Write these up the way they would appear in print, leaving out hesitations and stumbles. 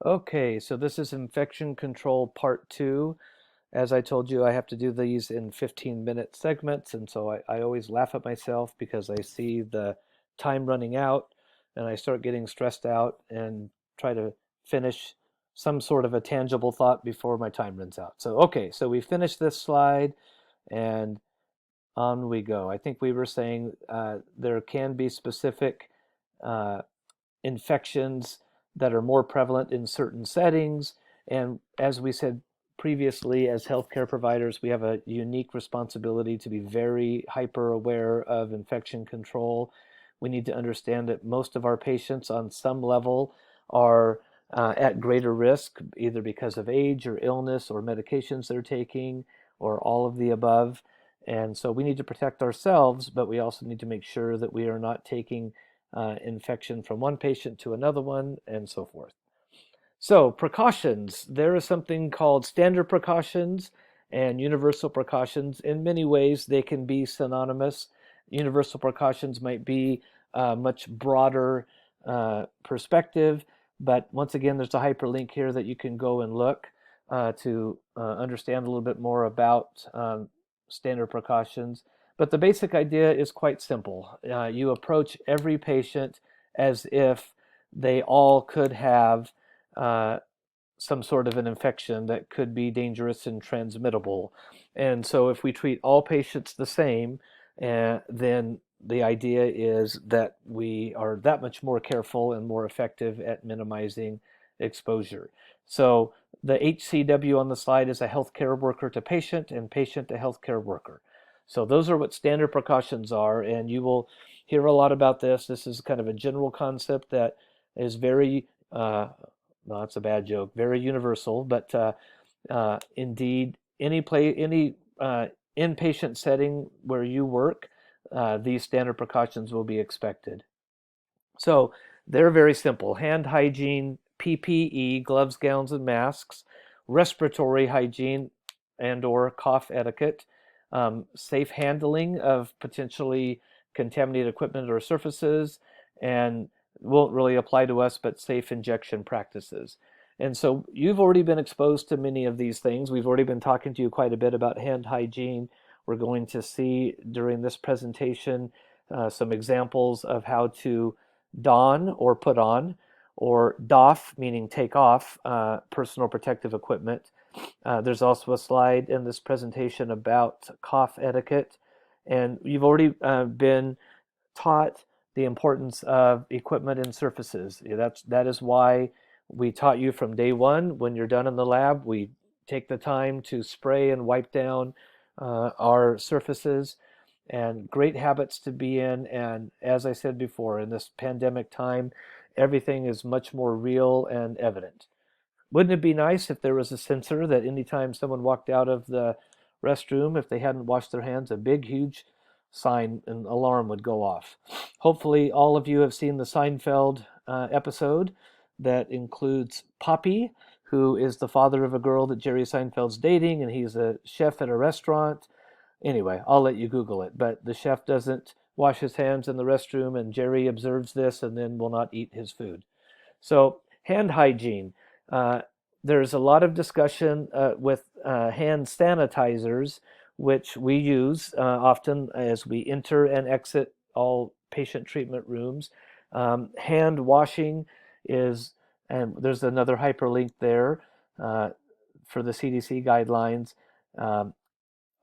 Okay, so this is infection control part two. As I told you, I have to do these in 15-minute segments, and so I always laugh at myself because I see the time running out and I start getting stressed out and try to finish some sort of a tangible thought before my time runs out. So, okay, so we finished this slide and on we go. I think we were saying there can be specific uh, infections that are more prevalent in certain settings. And as we said previously, as healthcare providers, we have a unique responsibility to be very hyper aware of infection control. We need to understand that most of our patients, on some level, are at greater risk, either because of age or illness or medications they're taking, or all of the above. And so we need to protect ourselves, but we also need to make sure that we are not taking infection from one patient to another one, and so forth. So, precautions. There is something called standard precautions and universal precautions. In many ways, they can be synonymous. Universal precautions might be a much broader perspective, but once again, there's a hyperlink here that you can go and look to understand a little bit more about standard precautions. But the basic idea is quite simple. You approach every patient as if they all could have uh, some sort of an infection that could be dangerous and transmittable. And so, if we treat all patients the same, then the idea is that we are that much more careful and more effective at minimizing exposure. So, the HCW on the slide is a healthcare worker to patient and patient to healthcare worker. So, those are what standard precautions are, and you will hear a lot about this. This is kind of a general concept that is very no, that's a bad joke. Very universal, but indeed, any inpatient setting where you work, these standard precautions will be expected. So they're very simple: hand hygiene, PPE, gloves, gowns, and masks, respiratory hygiene and/or cough etiquette, safe handling of potentially contaminated equipment or surfaces, and won't really apply to us, but safe injection practices. And so you've already been exposed to many of these things. We've already been talking to you quite a bit about hand hygiene. We're going to see during this presentation some examples of how to don or put on, or doff, meaning take off, personal protective equipment. There's also a slide in this presentation about cough etiquette. And you've already been taught the importance of equipment and surfaces. That is why we taught you from day one. When you're done in the lab, we take the time to spray and wipe down our surfaces, and great habits to be in. And as I said before, in this pandemic time, everything is much more real and evident. Wouldn't it be nice if there was a sensor that anytime someone walked out of the restroom, if they hadn't washed their hands, a big, huge sign and alarm would go off? Hopefully, all of you have seen the Seinfeld episode that includes Poppy, who is the father of a girl that Jerry Seinfeld's dating, and he's a chef at a restaurant. Anyway, I'll let you Google it. But the chef doesn't wash his hands in the restroom, and Jerry observes this and then will not eat his food. So, hand hygiene. Uh, there's a lot of discussion with hand sanitizers, which we use often as we enter and exit all patient treatment rooms. Hand washing is, and there's another hyperlink there for the CDC guidelines. Um,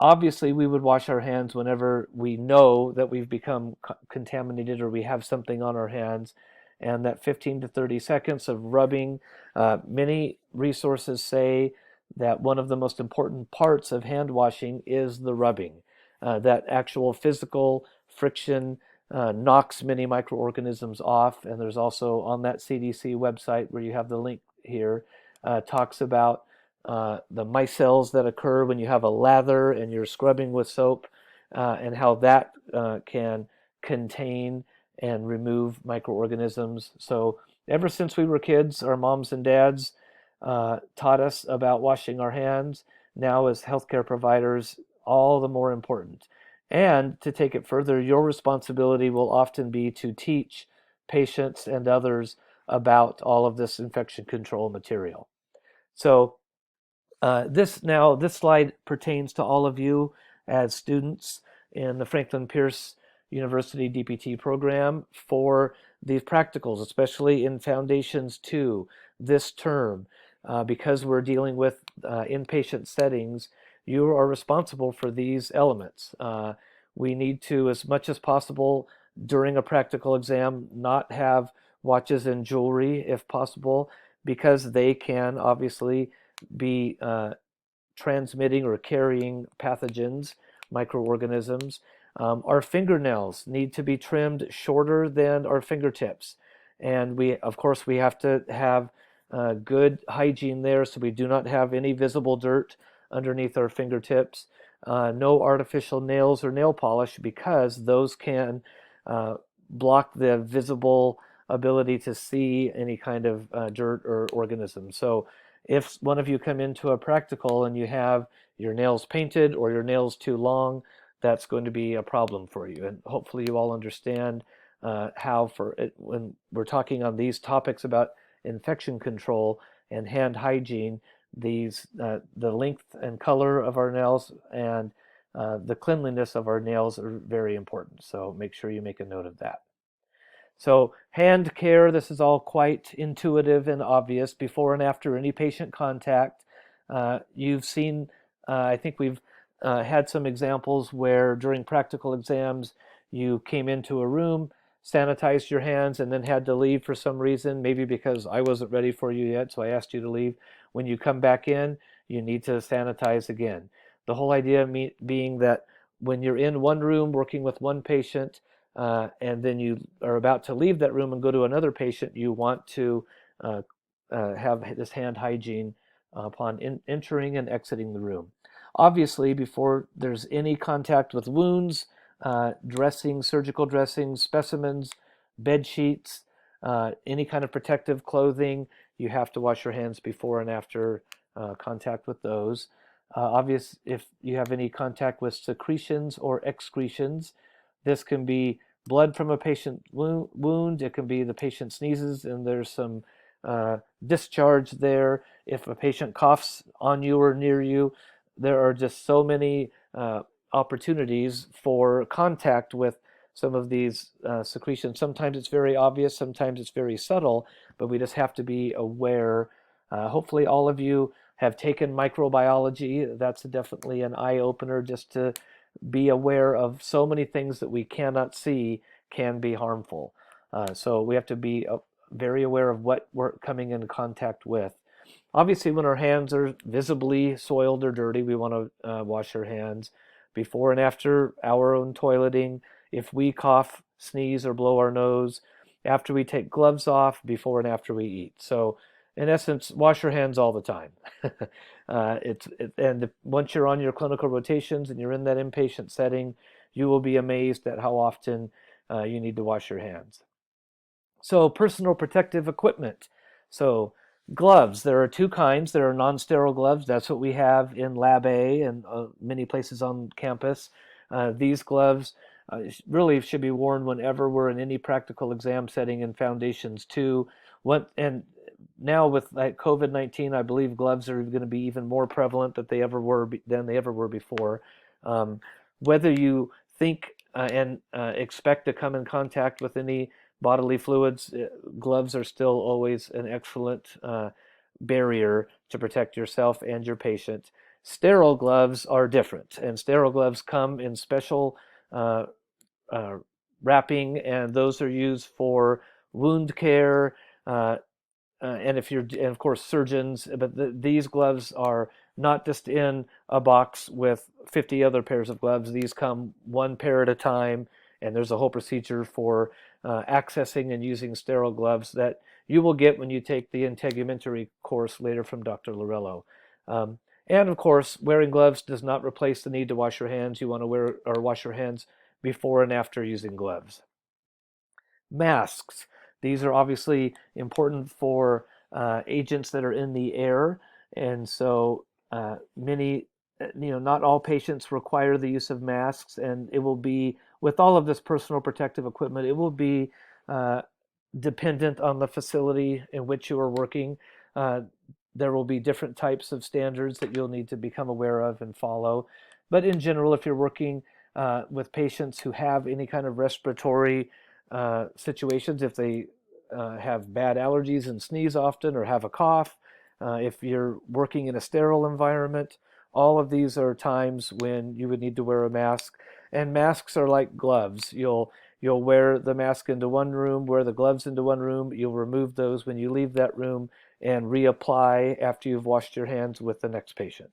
Obviously, we would wash our hands whenever we know that we've become contaminated or we have something on our hands. And that 15 to 30 seconds of rubbing, many resources say that one of the most important parts of hand washing is the rubbing. That actual physical friction knocks many microorganisms off. And there's also on that CDC website, where you have the link here, talks about the micelles that occur when you have a lather and you're scrubbing with soap, and how that can contain and remove microorganisms. So, ever since we were kids, our moms and dads taught us about washing our hands. Now, as healthcare providers, all the more important. And to take it further, your responsibility will often be to teach patients and others about all of this infection control material. So this slide pertains to all of you as students in the Franklin Pierce University DPT program for these practicals, especially in Foundations 2 this term. Because we're dealing with inpatient settings, you are responsible for these elements. We need to, as much as possible during a practical exam, not have watches and jewelry if possible, because they can obviously be transmitting or carrying pathogens, microorganisms. Our fingernails need to be trimmed shorter than our fingertips. And of course, we have to have good hygiene there so we do not have any visible dirt underneath our fingertips. No artificial nails or nail polish, because those can block the visible ability to see any kind of dirt or organism. So if one of you come into a practical and you have your nails painted or your nails too long, that's going to be a problem for you. And hopefully you all understand how when we're talking on these topics about infection control and hand hygiene, the length and color of our nails and the cleanliness of our nails are very important. So make sure you make a note of that. So hand care, this is all quite intuitive and obvious before and after any patient contact. You've seen, I think we've had some examples where during practical exams you came into a room, sanitized your hands, and then had to leave for some reason, maybe because I wasn't ready for you yet, so I asked you to leave. When you come back in, you need to sanitize again. The whole idea being that when you're in one room working with one patient, and then you are about to leave that room and go to another patient, you want to have this hand hygiene upon entering and exiting the room. Obviously, before there's any contact with wounds, dressings, surgical dressings, specimens, bed sheets, any kind of protective clothing, you have to wash your hands before and after contact with those. Obvious, if you have any contact with secretions or excretions, this can be blood from a patient wound. It can be the patient sneezes and there's some discharge there. If a patient coughs on you or near you, there are just so many opportunities for contact with some of these secretions. Sometimes it's very obvious, sometimes it's very subtle, but we just have to be aware. Hopefully all of you have taken microbiology. That's definitely an eye-opener, just to be aware of so many things that we cannot see can be harmful. So we have to be very aware of what we're coming in contact with. Obviously, when our hands are visibly soiled or dirty, we want to wash our hands before and after our own toileting. If we cough, sneeze, or blow our nose, after we take gloves off, before and after we eat. So in essence, wash your hands all the time. And once you're on your clinical rotations and you're in that inpatient setting, you will be amazed at how often you need to wash your hands. So personal protective equipment. So gloves, there are two kinds. There are non-sterile gloves. That's what we have in Lab A and many places on campus. These gloves really should be worn whenever we're in any practical exam setting in Foundations 2. And now with like COVID-19, I believe gloves are going to be even more prevalent than they ever were before. Whether you think and expect to come in contact with any bodily fluids, gloves are still always an excellent barrier to protect yourself and your patient. Sterile gloves are different, and sterile gloves come in special wrapping, and those are used for wound care. And of course surgeons, but these gloves are not just in a box with 50 other pairs of gloves. These come one pair at a time, and there's a whole procedure for accessing and using sterile gloves that you will get when you take the integumentary course later from Dr. Lorello. And of course, wearing gloves does not replace the need to wash your hands. You want to wash your hands before and after using gloves. Masks. These are obviously important for agents that are in the air, and so not all patients require the use of masks, and it will be, with all of this personal protective equipment, it will be dependent on the facility in which you are working. Uh, there will be different types of standards that you'll need to become aware of and follow. But in general, if you're working with patients who have any kind of respiratory situations, if they have bad allergies and sneeze often or have a cough, if you're working in a sterile environment, all of these are times when you would need to wear a mask. And masks are like gloves. You'll wear the mask into one room, wear the gloves into one room. You'll remove those when you leave that room and reapply after you've washed your hands with the next patient.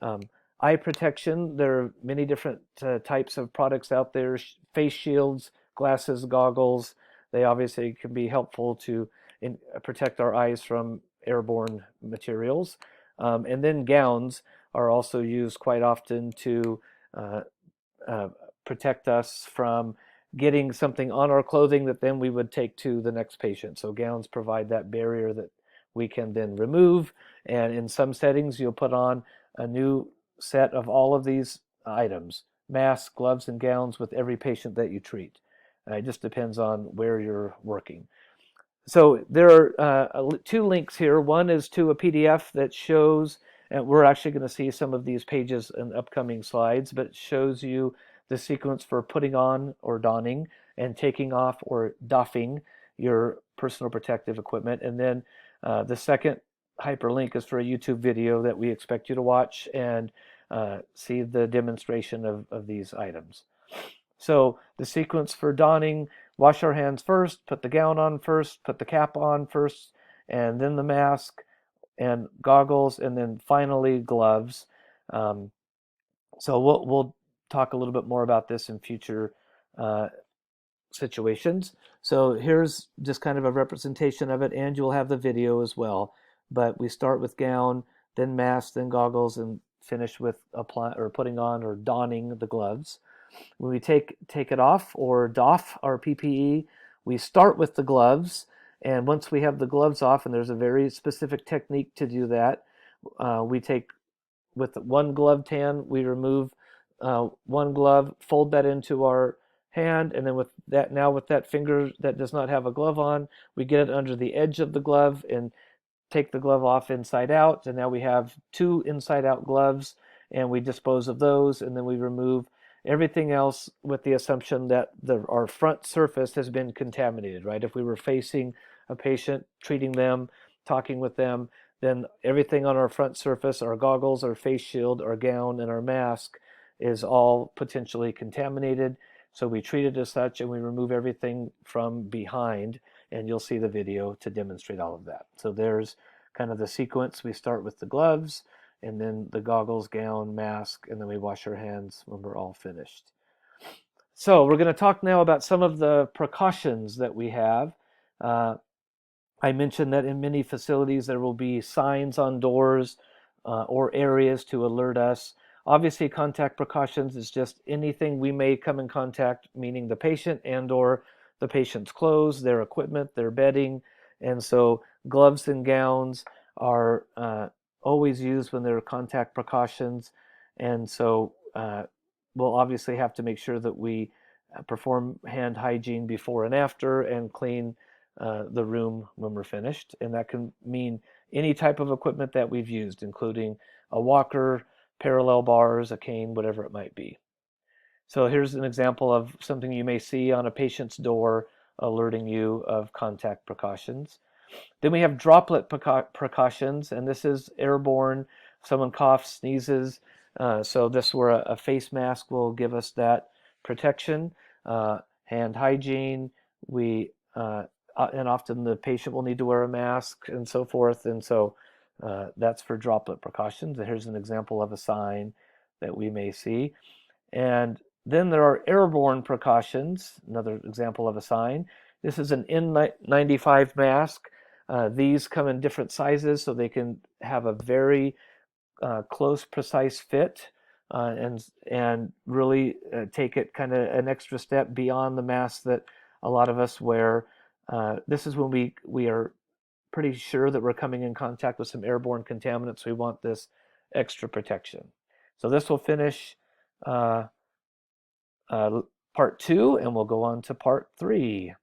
Um, Eye protection, there are many different types of products out there, face shields, glasses, goggles. They obviously can be helpful to protect our eyes from airborne materials. And then gowns are also used quite often to uh, uh, protect us from getting something on our clothing that then we would take to the next patient. So gowns provide that barrier that we can then remove. And in some settings, you'll put on a new set of all of these items, masks, gloves, and gowns with every patient that you treat. It just depends on where you're working. So there are two links here. One is to a PDF that shows, and we're actually going to see some of these pages in upcoming slides, but it shows you the sequence for putting on or donning and taking off or doffing your personal protective equipment. And then the second hyperlink is for a YouTube video that we expect you to watch and see the demonstration of these items. So the sequence for donning: wash our hands first, put the gown on first, put the cap on first, and then the mask and goggles, and then finally gloves. Um, so we'll talk a little bit more about this in future uh, situations. So here's just kind of a representation of it, and you'll have the video as well. But we start with gown, then mask, then goggles, and finish with apply or putting on or donning the gloves. When we take it off or doff our PPE, we start with the gloves. And once we have the gloves off, and there's a very specific technique to do that, we take with one gloved hand, we remove one glove, fold that into our hand, and then with that finger that does not have a glove on, we get it under the edge of the glove and take the glove off inside out. And now we have two inside out gloves, and we dispose of those, and then we remove everything else with the assumption that our front surface has been contaminated, right? If we were facing a patient, treating them, talking with them, then everything on our front surface, our goggles, our face shield, our gown, and our mask is all potentially contaminated. So we treat it as such, and we remove everything from behind, and you'll see the video to demonstrate all of that. So there's kind of the sequence. We start with the gloves, and then the goggles, gown, mask, and then we wash our hands when we're all finished. So we're going to talk now about some of the precautions that we have. I mentioned that in many facilities there will be signs on doors or areas to alert us. Obviously, contact precautions is just anything we may come in contact, meaning the patient and or the patient's clothes, their equipment, their bedding. And so gloves and gowns are always used when there are contact precautions. And so we'll obviously have to make sure that we perform hand hygiene before and after and clean the room when we're finished. And that can mean any type of equipment that we've used, including a walker, parallel bars, a cane, whatever it might be. So here's an example of something you may see on a patient's door alerting you of contact precautions. Then we have droplet precautions, and this is airborne. Someone coughs, sneezes, so this where a face mask will give us that protection. Hand hygiene, and often the patient will need to wear a mask and so forth, and so that's for droplet precautions. And here's an example of a sign that we may see. And then there are airborne precautions, another example of a sign. This is an N95 mask. These come in different sizes, so they can have a very close, precise fit, and really take it kind of an extra step beyond the mask that a lot of us wear. This is when we are pretty sure that we're coming in contact with some airborne contaminants. We want this extra protection. So this will finish part 2, and we'll go on to part 3.